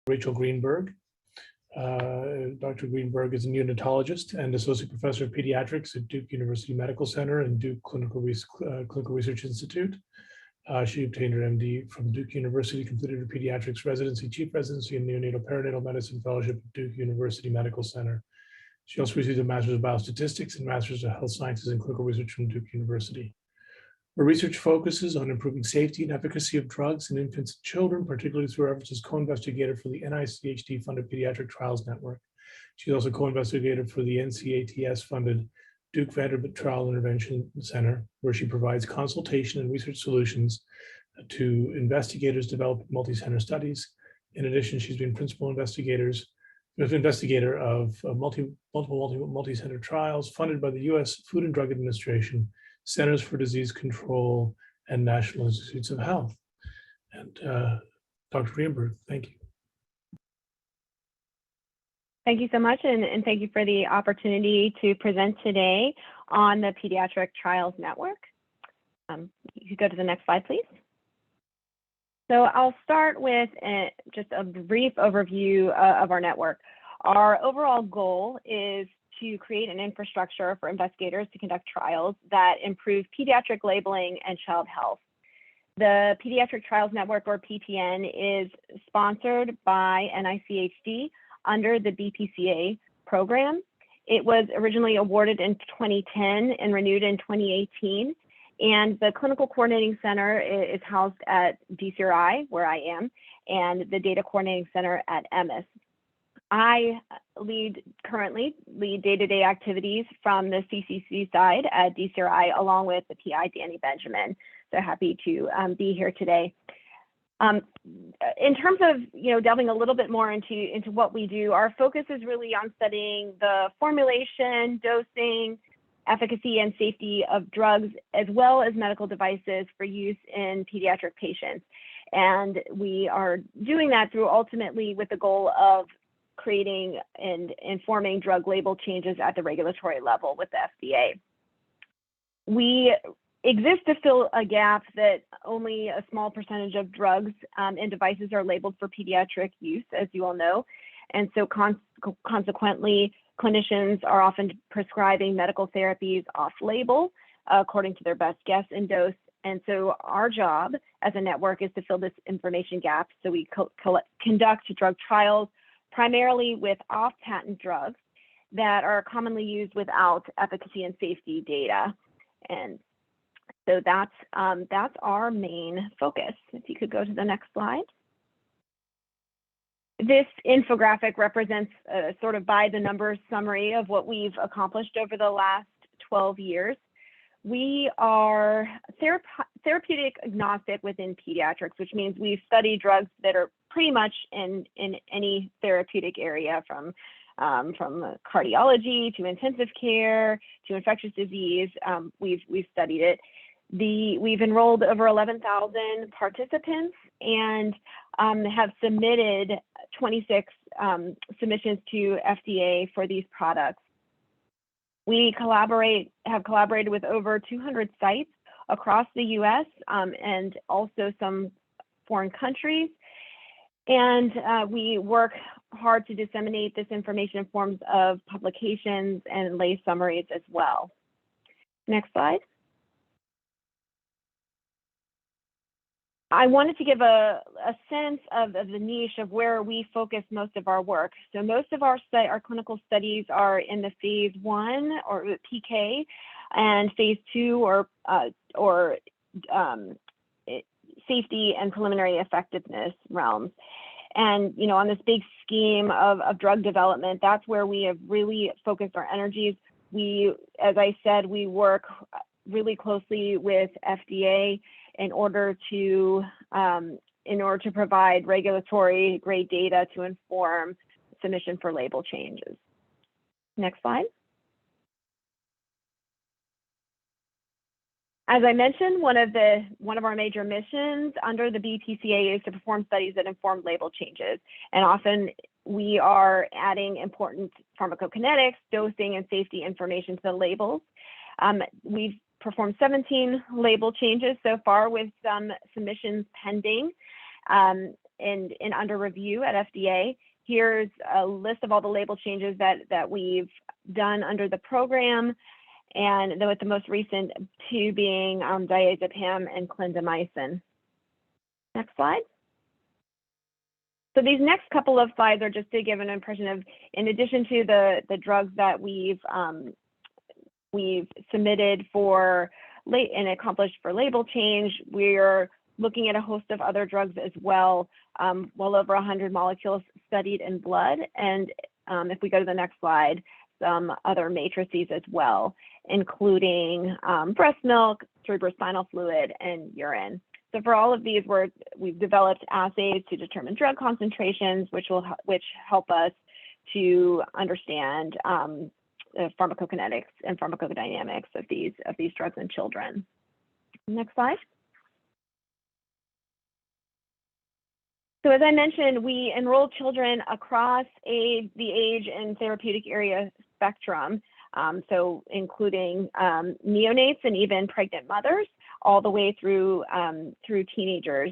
Rachel Greenberg. Dr. Greenberg is a neonatologist and associate professor of pediatrics at Duke University Medical Center and Duke Clinical Research Institute. She obtained her MD from Duke University, completed her pediatrics residency, chief residency, and neonatal perinatal medicine fellowship at Duke University Medical Center. She also received a master's of biostatistics and master's of health sciences and clinical research from Duke University. Her research focuses on improving safety and efficacy of drugs in infants and children, particularly through her efforts as co-investigator for the NICHD-funded Pediatric Trials Network. She's also co-investigator for the NCATS-funded Duke Vanderbilt Trial Intervention Center, where she provides consultation and research solutions to investigators developing multi-center studies. In addition, she's been principal investigator of multiple multi-center trials funded by the U.S. Food and Drug Administration, Centers for Disease Control, and National Institutes of Health. And Dr. Greenberg, thank you. Thank you so much, and thank you for the opportunity to present today on the Pediatric Trials Network. You could go to the next slide, please. So I'll start with just a brief overview of our network. Our overall goal is to create an infrastructure for investigators to conduct trials that improve pediatric labeling and child health. The Pediatric Trials Network, or PTN, is sponsored by NICHD under the BPCA program. It was originally awarded in 2010 and renewed in 2018. And the Clinical Coordinating Center is housed at DCRI, where I am, and the Data Coordinating Center at EMIS. I currently lead day-to-day activities from the CCC side at DCRI, along with the PI, Danny Benjamin. So happy to be here today. In terms of delving a little bit more into what we do, our focus is really on studying the formulation, dosing, efficacy, and safety of drugs, as well as medical devices for use in pediatric patients. And we are doing that through ultimately with the goal of creating and informing drug label changes at the regulatory level with the FDA. We exist to fill a gap that only a small percentage of drugs and devices are labeled for pediatric use, as you all know. And so consequently, clinicians are often prescribing medical therapies off-label according to their best guess and dose. And so our job as a network is to fill this information gap. So we conduct drug trials primarily with off-patent drugs that are commonly used without efficacy and safety data. And so that's our main focus. If you could go to the next slide. This infographic represents a sort of by the numbers summary of what we've accomplished over the last 12 years. We are therapeutic agnostic within pediatrics, which means we study drugs that are pretty much in any therapeutic area, from cardiology to intensive care to infectious disease. We've studied it. We've enrolled over 11,000 participants and have submitted 26 submissions to FDA for these products. We have collaborated with over 200 sites across the US and also some foreign countries. And we work hard to disseminate this information in forms of publications and lay summaries as well. Next slide. I wanted to give a sense of the niche of where we focus most of our work. So most of our clinical studies are in the phase 1 or PK and phase 2 or safety and preliminary effectiveness realms. And on this big scheme of drug development, that's where we have really focused our energies. As I said, we work really closely with FDA in order to provide regulatory grade data to inform submission for label changes. Next slide. As I mentioned, one of our major missions under the BPCA is to perform studies that inform label changes. And often we are adding important pharmacokinetics, dosing, and safety information to the labels. We've performed 17 label changes so far, with some submissions pending. and under review at FDA. Here's a list of all the label changes that we've done under the program, and with the most recent two being diazepam and clindamycin. Next slide. So these next couple of slides are just to give an impression of, in addition to the drugs that we've submitted for and accomplished for label change, we're looking at a host of other drugs as well, well over 100 molecules studied in blood. And if we go to the next slide, some other matrices as well, including breast milk, cerebrospinal fluid, and urine. So for all of these, we've developed assays to determine drug concentrations, which help us to understand the pharmacokinetics and pharmacodynamics of these drugs in children. Next slide. So as I mentioned, we enroll children across the age and therapeutic area spectrum, so including neonates and even pregnant mothers, all the way through teenagers.